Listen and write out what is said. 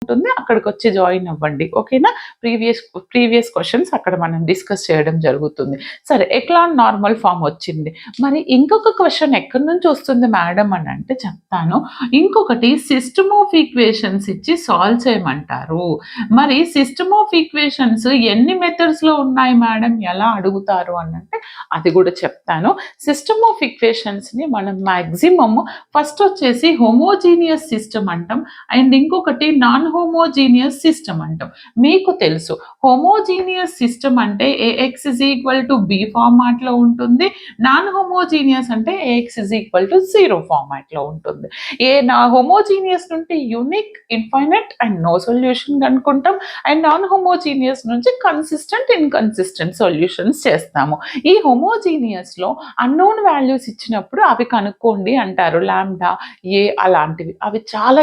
ఉంటుంది, అక్కడికి వచ్చి జాయిన్ అవ్వండి. ఓకేనా? ప్రీవియస్ క్వశ్చన్స్ అక్కడ మనం డిస్కస్ చేయడం జరుగుతుంది. సరే, ఎక్లాన్ నార్మల్ ఫామ్ వచ్చింది. మరి ఇంకొక క్వశ్చన్ ఎక్కడి నుంచి వస్తుంది మేడం అని అంటే చెప్తాను. ఇంకొకటి సిస్టమ్ ఆఫ్ ఈక్వేషన్స్ ఇచ్చి సాల్వ్ చేయమంటారు. మరి సిస్టమ్ ఆఫ్ ఈక్వేషన్స్ ఎన్ని మెథడ్స్లో ఉన్నాయి మేడం, ఎలా అడుగుతారు అని అంటే అది కూడా చెప్తాను. సిస్టమ్ ఆఫ్ ఈక్వేషన్స్ని మనం మ్యాక్సిమమ్ ఫస్ట్ వచ్చేసి హోమోజీనియస్ సిస్టమ్ అంటాం, అండ్ ఇంకొకటి నాన్ హోమోజీనియస్ సిస్టమ్ అంటాం. మీకు తెలుసు హోమోజీనియస్ సిస్టమ్ అంటే AX is equal to B ఫార్మాట్లో ఉంటుంది, నాన్ హోమోజీనియస్ అంటే ఏఎక్స్ ఇజ్ ఈక్వల్ టు 0 ఫార్మాట్లో ఉంటుంది. హోమోజీనియస్ నుండి unique, infinite and no solution కనుక్కుంటాం, అండ్ నాన్ హోమోజీనియస్ నుంచి కన్సిస్టెంట్, ఇన్కన్సిస్టెంట్ సొల్యూషన్స్ చేస్తాము. ఈ హోమోజీనియస్లో అన్నోన్ వాల్యూస్ ఇచ్చినప్పుడు అవి కనుక్కోండి అంటారు, లాంబ్డా, ఏ అలాంటివి. అవి చాలా